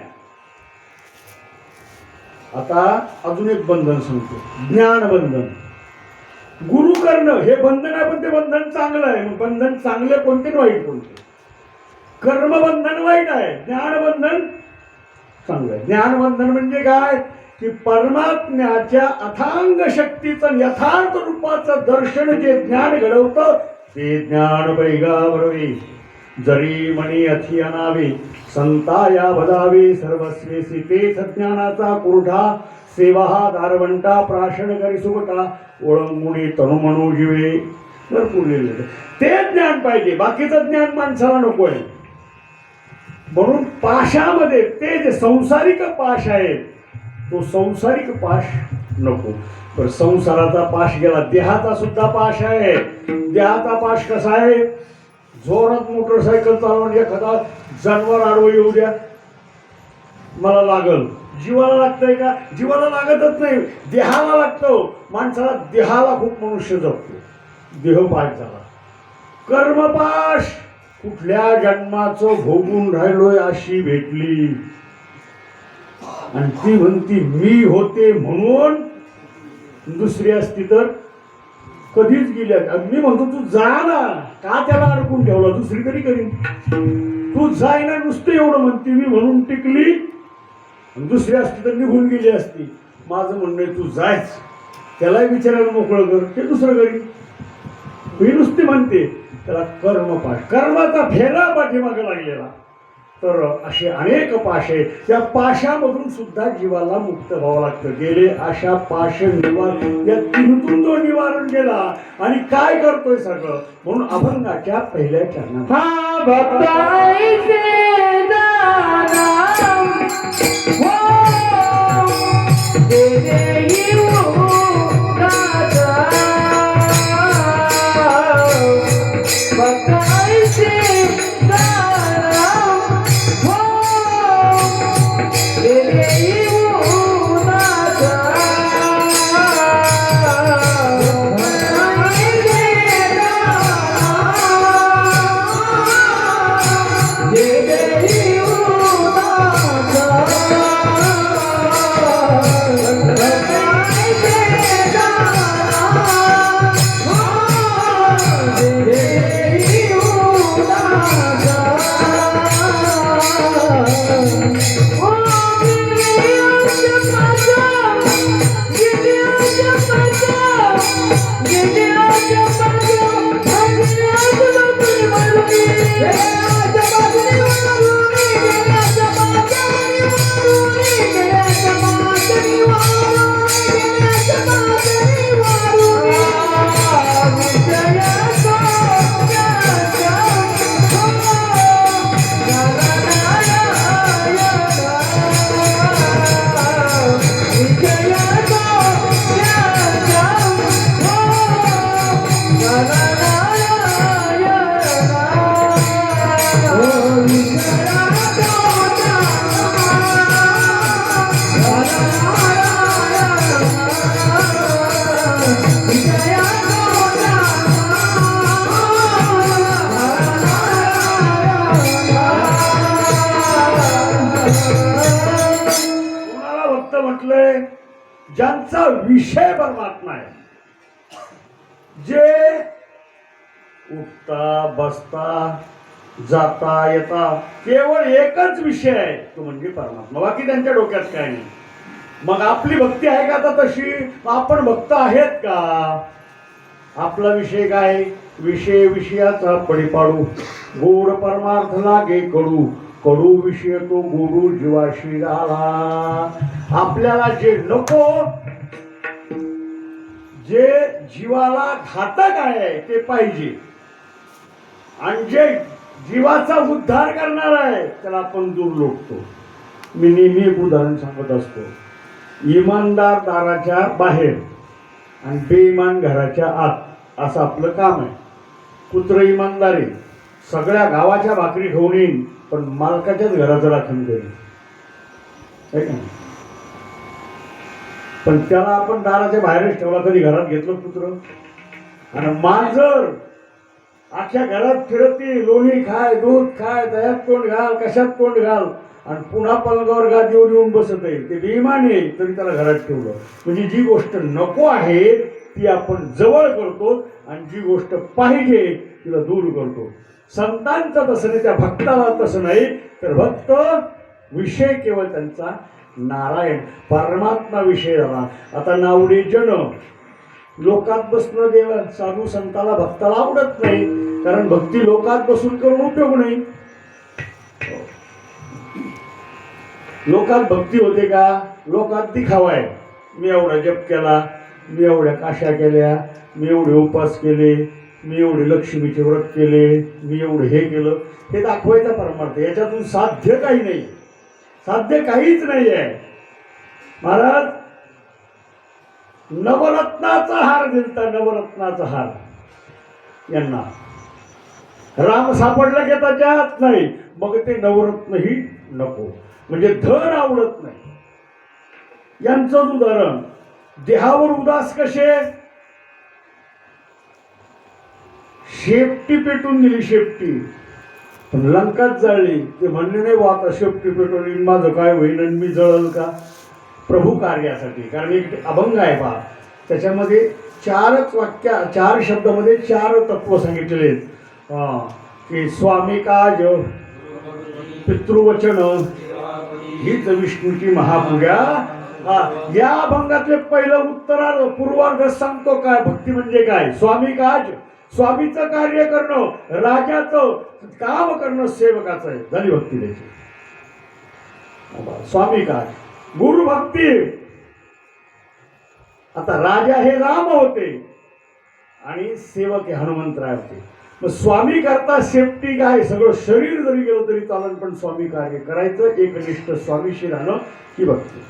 आता अजून एक बंधन सांगतो, ज्ञानबंधन. गुरु करणं हे बंधन आहे, पण ते बंधन चांगलं आहे. मग बंधन चांगले कोणते आणि वाईट कोणते? कर्मबंधन वाईट आहे, ज्ञानबंधन चांगलं आहे. ज्ञानबंधन म्हणजे काय? की परमात्म्याच्या अथांग शक्तीचं यथार्थ रूपाचं दर्शन जे ज्ञान घडवतं ते ज्ञान पैगावरवे. जरी मणी अथि अनावे संता या भदावे सर्वस्वेसी तेथ ज्ञानाचा कुरठा. सेवा हा दारवंटा प्राशन करी सुबटा ओळंगुणी तनु म्हणू जीवे. तर पुरलेलं ते ज्ञान पाहिजे, बाकीचं ज्ञान माणसाला नको आहे. म्हणून पाशामध्ये ते जे संसारिक पाश आहे तो संसारिक पाश नको. पण संसाराचा पाश गेला, देहाचा सुद्धा पाश आहे. देहाचा पाश कसा आहे? जोरात मोटरसायकल चालवून एखादा जानवर आडवं येऊ द्या, मला लागल. जीवाला लागतंय का? जीवाला लागतच नाही, देहाला लागतो. माणसाला देहाला खूप मनुष्य जपतो. देहपाश झाला. कर्मपाश कुठल्या जन्माचं भोगून राहिलोय अशी भेटली आणि ती म्हणती मी होते म्हणून. दुसरी असती तर कधीच गेल्या. मी म्हणतो तू जा ना, का त्याला अडकून ठेवला? दुसरी तरी करीन. तू जाय ना, नुसतं एवढं म्हणते मी म्हणून टिकली. दुसरी असती तर निघून गेली असती. माझं म्हणणं आहे तू जायच, त्यालाही विचारायला मोकळं कर, ते दुसरं करीन. मी नुसती म्हणते त्याला कर्मपाश, कर्माचा फेरा पाठीमागे लागलेला. तर असे अनेक पाश आहेत. त्या पाशामधून सुद्धा जीवाला मुक्त व्हावं लागतं. गेले अशा पाश निवारण, या तिन्हीतून तो निवारण केला. आणि काय करतोय सगळं? म्हणून अभंगाच्या पहिल्या चरणात हा भक्ताईचे दानम हो दे येऊ राजा. भक्ताईचे दानम हो दे येऊ राजा. ज्यांचा विषय परमात्मा आहे, जे उठता बसता जाता येता केवळ एकच विषय आहे, तो म्हणजे परमात्मा. बाकी त्यांच्या डोक्यात काय नाही. मग आपली भक्ती आहे का आता तशी? आपण भक्त आहेत का? आपला विषय काय? विषय विषयाचा पडीपाडू, गोड परमार्थ लागे कडू, कडू विषय तो गोडू जीवाशी झाला. आपल्याला जे नको, जे जीवाला घातक आहे ते पाहिजे, आणि जे जीवाचा उद्धार करणार आहे त्याला आपण दूर लोटतो. मी नेहमी एक उदाहरण सांगत असतो. इमानदार दाराच्या बाहेर आणि बेईमान घराच्या आत, असं आपलं काम आहे. कुत्र इमानदार आहे, सगळ्या गावाच्या भाकरी खाऊन येईन, पण मालकाच्याच घराचं राखण करेल, है का नाही? पण त्याला आपण दाराच्या बाहेरच ठेवला, कधी घरात घेतलं कुत्र? आणि मांजर अख्ख्या घरात फिरती, लोणी खाय, दूध खाय, दह्यात तोंड घाल, कशात तोंड घाल, आणि पुन्हा पलंगावर गादीवर येऊन बसत आहे. ते बेईमान आहे, तरी त्याला घरात ठेवलं. म्हणजे जी गोष्ट नको आहे ती आपण जवळ करतो, आणि जी गोष्ट पाहिजे तिला दूर करतो. संतांचं तसं नाही, त्या भक्ताला तसं नाही. तर भक्त विषय केवळ त्यांचा नारायण परमात्मा विषय झाला. आता नावडे जन लोकात बसणं देव साधू संताला भक्ताला आवडत नाही, कारण भक्ती लोकात बसून करून उपयोग नाही. लोकात भक्ती होते का? लोकात दिखावा आहे. मी एवढा जप केला, मी एवढ्या काशा केल्या, मी एवढे उपास केले, मी एवढे लक्ष्मीचे व्रत केले, मी एवढं हे केलं, हे दाखवायचा परमार्थ. याच्यातून साध्य काही नाही, साध्य काहीच नाही आहे. महाराज नवरत्नाचा हार दिलता, नवरत्नाचा हार यांना. राम सापडला की त्याच्यात नाही, मग ते नवरत्नही नको, म्हणजे धन आवडत नाही. यांचं उदाहरण, देहावर उदास कसे? शेपटी पेटून दिली, शेपटी, पण लंकाच जाळली. ते म्हणले नाही बा आता शेपटी पेटवली, माझं काय होईल आणि मी जळल का? प्रभू कार्यासाठी. कारण एक अभंग आहे बा, त्याच्यामध्ये चार शब्दामध्ये 4 तत्व सांगितलेले आहेत. की स्वामी काज, पितृवचन, हीच विष्णूची महापूजा. या अभंगातले पहिलं उत्तरार्ध पूर्वार्ध सांगतो काय भक्ती म्हणजे काय. स्वामी काज, स्वामीचं कार्य करणं, राजाचं काम करणं, सेवकाचं आहे, झाली भक्ती त्याची. स्वामी काज, गुरु भक्ती. आता राजा हे राम होते आणि सेवक हे हनुमंतराय होते. मग स्वामी करता सेफ्टी काय? सगळं शरीर जरी गेलं तरी चालेल, पण स्वामी कार्य करायचं, एकनिष्ठ स्वामीशी राहणं ही भक्ती.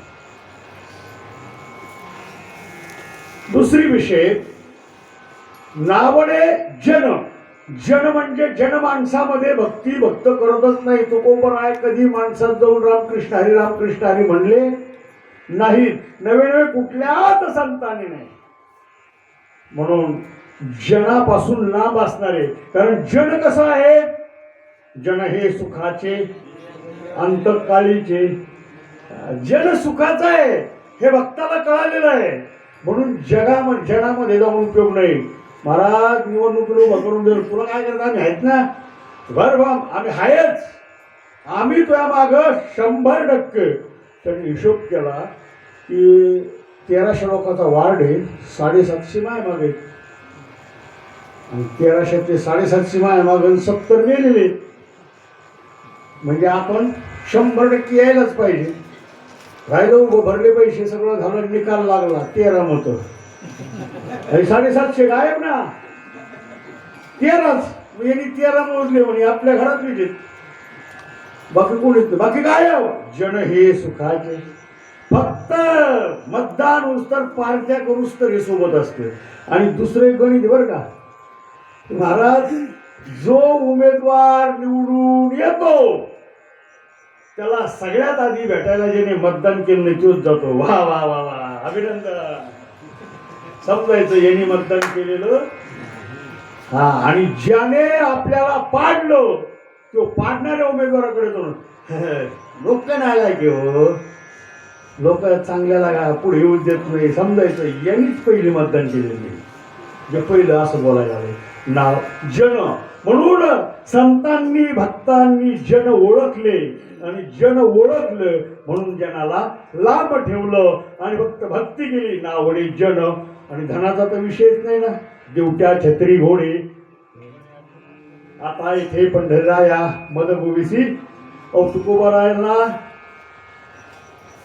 दुसरी विषय, नावडे जन. जन म्हणजे जन माणसामध्ये भक्ती भक्त करतच नाही. तो कोपर आहे, कधी माणसात जाऊन रामकृष्ण हरी म्हणले नाहीत, नवे कुठल्याच संतांनी नाही. म्हणून जनापासून लांब असणारे. कारण जन कसं आहे? जन हे सुखाचे अंतकाळीचे. जन सुखाचं आहे हे भक्ताला कळालेलं आहे, म्हणून जनामध्ये जाऊन उपयोग नाही. महाराज निवडणूक उभं करून देऊ, तुला काय करता? आम्ही आहेत ना, बरं आम्ही आहेच, आम्ही तुझ्या मागं 100%. त्यांनी हिशोब केला की 1300 लोकांचा वार्ड आहे, 750 माय मागे, आणि 1300 ते 750 माय मागे 70 नेलेले, म्हणजे आपण 100% यायलाच पाहिजे. राहिलं उभं, भरले पैसे, सगळं झालं, निकाल लागला 13 मतं. 750 गायब ना, 13च. यांनी 13 मोजले म्हणे आपल्या घरात विजेत, बाकी कोणी बाकी गायब. जन हे सुखाचे. फक्त मतदान उस्तर पार्ट्या करूच तर हे सोबत असते. आणि दुसरे गणित बरं का महाराज, जो उमेदवार निवडून येतो त्याला सगळ्यात आधी भेटायला ज्याने मतदान केलं नाही तोच जातो. वा वा वा वा, अभिनंदन. समजायचं यांनी मतदान केलेलं. हा, आणि ज्याने आपल्याला पाडलं तो पाडणाऱ्या उमेदवाराकडे जाऊन लोक नाही लागे हो, लोक चांगल्याला पुढे येऊ देत नाही. समजायचं यांनीच पहिली मतदान केलेलं नाही, जे पहिलं असं बोलायला लागले. नाव जन. म्हणून संतांनी भक्तांनी जन ओळखले आणि जन ओळखलं म्हणून जनाला लांब ठेवलं आणि फक्त भक्ती केली. नावडे जन आणि धनाचा तर विषयच नाही ना. देवट्या छत्री घोडे. आता इथे पंढरीराया मदगोविसी तुकोबारायांना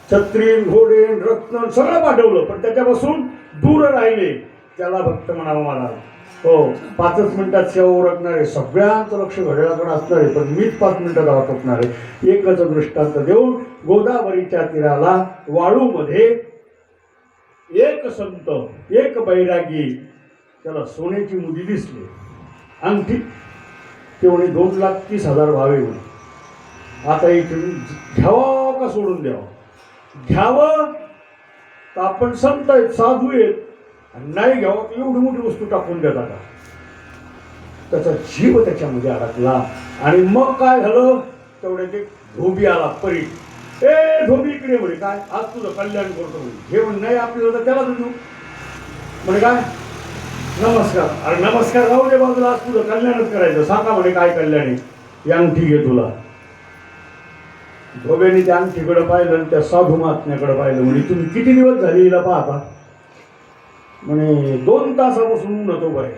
छत्री घोडे रत्न सगळं पाठवलं, पण त्याच्यापासून दूर राहिले. त्याला भक्त म्हणावं मला. हो, 5 मिनिटात सेवा उरकणार आहे. सगळ्यांचं लक्ष घड्याळाकडे असणार आहे, पण मीच 5 मिनिटात वाचणार आहे. एकच दृष्टांत देऊन गोदावरीच्या तीराला वाळूमध्ये एक संत एक बैरागी त्याला सोन्याची मुदी दिसली. अंगठी ते म्हणे 2,30,000 भावे म्हणे. आता इथून घ्यावं का सोडून द्यावं? घ्यावं तर आपण संत आहेत, साधू आहेत, नाही घ्यावं तर एवढी मोठी वस्तू टाकून देतात का? त्याचा जीव त्याच्यामध्ये अडकला. आणि मग काय झालं? तेवढ्या ते धोबी आला परी. ए धोबी इकडे म्हणे. काय आज तुझं कल्याण करतो म्हणे. हे म्हणे नाही आपल्याला तर त्याला देऊ म्हणे. काय नमस्कार? अरे नमस्कार राहू दे बाजूला, आज तुझं कल्याणच करायचं. सांगा म्हणे काय कल्याण आहे? या अंगठी घे तुला. धोब्याने त्या अंगठीकडे पाहिलं आणि त्या साधू महात्म्याकडे पाहिलं. म्हणे तुम्ही किती दिवस झाले हिला पाहता? म्हणे 2 तासापासून ऊन उभा आहे.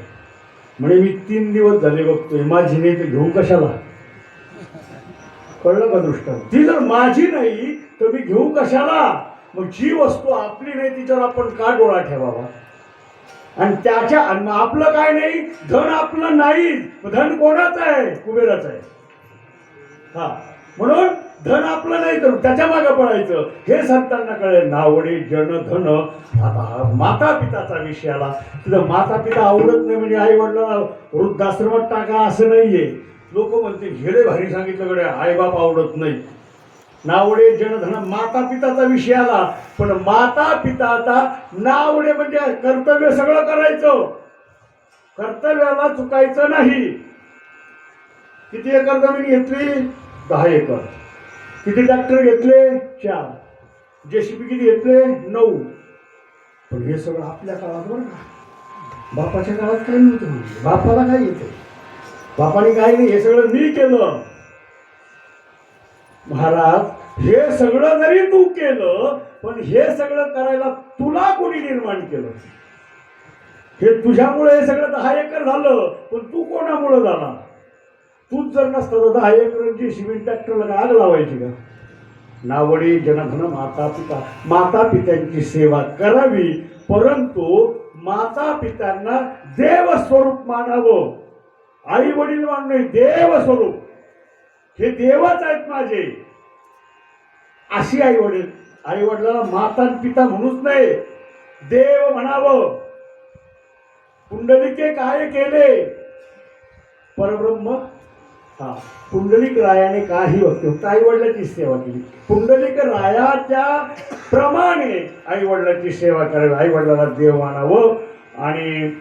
म्हणे मी 3 दिवस झाले बघतोय. माझी नाही तर घेऊ कशाला? कळलं का दृष्टांत? ती जर माझी नाही तर मी घेऊ कशाला? मग जी वस्तू आपली नाही तिच्यावर आपण का डोळा ठेवावा? आणि त्याच्या आपलं काय नाही, धन आपलं नाही. धन कोणाचं आहे? कुबेराचं आहे. हा, म्हणून धन आपलं नाही तर त्याच्या मागे पडायचं. हे संतांना कळेल. नावडे जन धन. आता माता पिताचा विषय आला. तिथं माता पिता आवडत नाही म्हणजे आई वडिलांना वृद्धाश्रमात टाका असं नाहीये. लोक म्हणते हेले भारी सांगितलं कडे आई बाप आवडत नाही. नावडे जन धन माता पिताचा विषय आला. पण माता पिता आता नावडे म्हणजे कर्तव्य सगळं करायचं, कर्तव्याला चुकायचं नाही. किती एकर जमीन घेतली? 10 एकर. किती ट्रॅक्टर घेतले? 4. जेसीबी किती घेतले? 9. पण हे सगळं आपल्या काळात बरं का. बापाच्या काळात काही नव्हतं. बापाला काय येतं? बापाने काही नाही, हे सगळं मी केलं. महाराज हे सगळं जरी तू केलं, पण हे सगळं करायला तुला कोणी निर्माण केलं? हे तुझ्यामुळे हे सगळं 10 एकर झालं, पण तू कोणामुळे झाला? तूच जर नसतं तर 10 एकरांची सिमेंट ट्रॅक्टरला आग लावायची का? नावडे जनधन माता पिता. माता पित्यांची सेवा करावी, परंतु माता पित्यांना देव स्वरूप मानावं. आई वडील मानून नाही, देव स्वरूप. हे देवच आहेत माझे अशी आई वडील. आई वडिलांना माता पिता म्हणूच नाही, देव म्हणावं. पुंडलिके काय केले? परब्रह्म. हा, पुंडलिक रायाने काही वक्तव्य आई वडिलांची सेवा केली. पुंडलिक रायाच्या प्रमाणे आई वडिलांची सेवा करावी, आई वडिलांना देव मानावं. आणि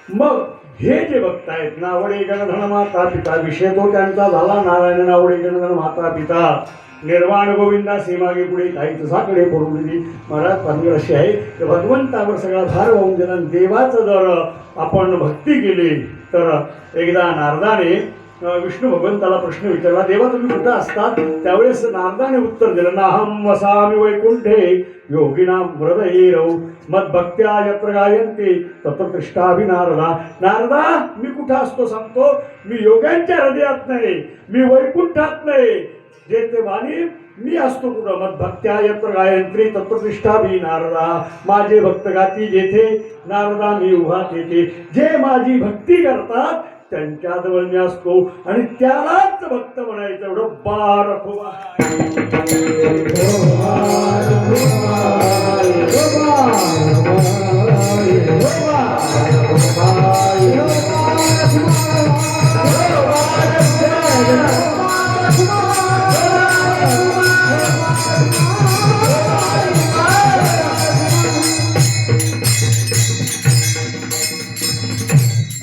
मग हे जे भक्त आहेत नावडे जनधन माता पिता, विषय तो त्यांचा झाला. नारायण नावडे जनधन माता पिता. निर्वाण गोविंदा सीमागे पुढे काही तुझाकडे पडून दिली. महाराज पांडुर अशी आहे की भगवंतावर सगळा भार वाहून दिला. देवाचं जर आपण भक्ती केली तर एकदा नारदाने विष्णू भगवंताला प्रश्न विचारला, देवा तुम्ही कुठं असतात? त्यावेळेस नारदाने उत्तर दिलं, नाहम वसामि वैकुंठे योगिनां हृदयेरौ मद्भक्त्या यत्र गायन्ते तत्र तिष्ठामि नारदा. नारदा मी कुठं असतो सांगतो. मी योग्यांच्या हृदयात नाही, मी वैकुंठात नाही. जे ते वाणी मी असतो कुठं? मद्भक्त्या यत्र गायन्ते तत्र तिष्ठामि नारदा. माझे भक्त गाती जेथे नारदा मी उभा तेथे. जे माझी भक्ती करतात त्यांच्याजवळ मी असतो आणि त्यालाच भक्त म्हणायचं. एवढं बारखोबा.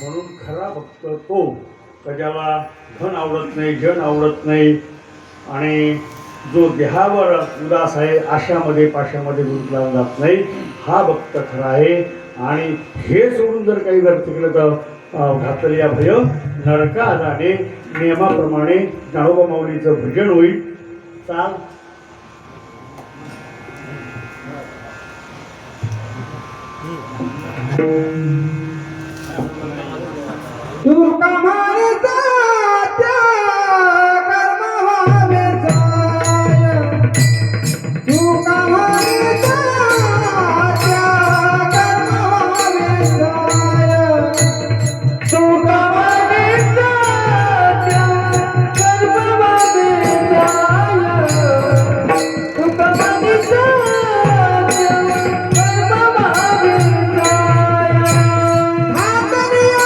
म्हणून खरा भक्त तो ज्याला धन आवडत नाही, जन आवडत नाही आणि जो देहावर उदास आहे, आशामध्ये पाशामध्ये गुंतला जात नाही, हा भक्त खरा आहे. आणि हे सोडून जर काही व्यर्थ केलं तर घातलेल्या भय नरका जाणे नियमाप्रमाणे ज्ञानोबा माऊलीचं भजन होईल. चाल तुका मारता त्या कर्म व्हावे जाय तुका मारता त्या कर्म व्हावे जाय तुका मारता त्या कर्म व्हावे जाय तुका मारता त्या कर्म व्हावे जाय हातरिया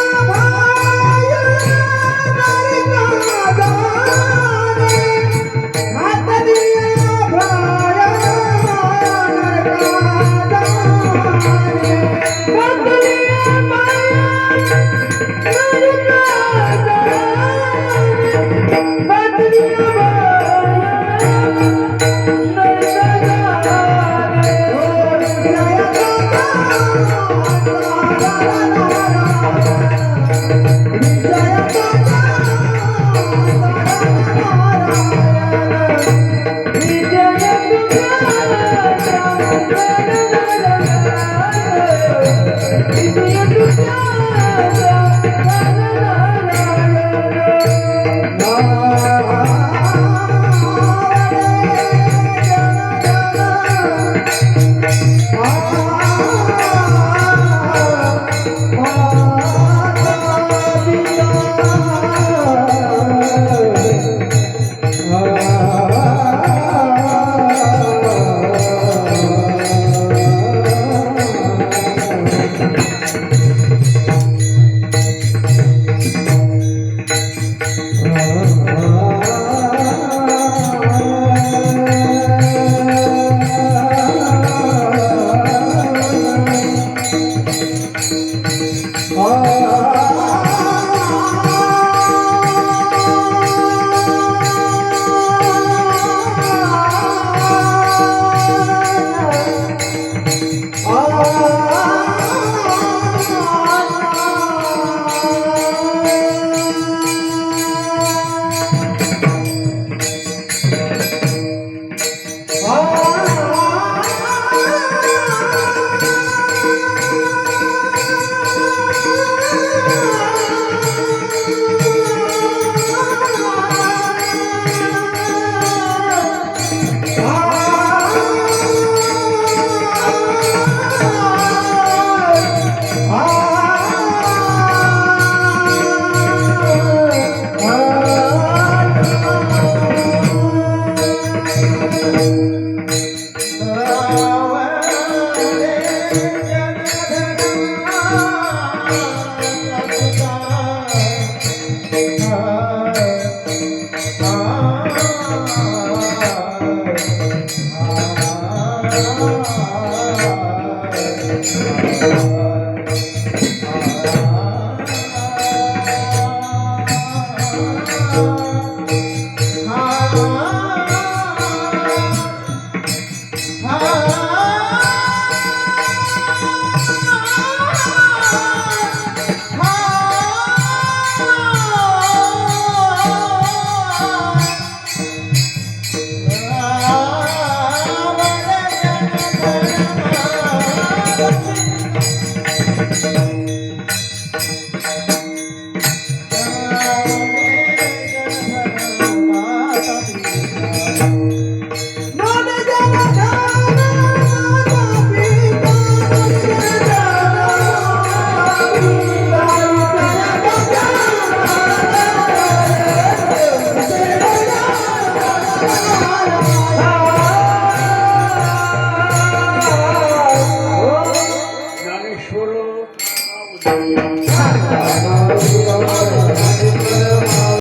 ज्ञानेश्वर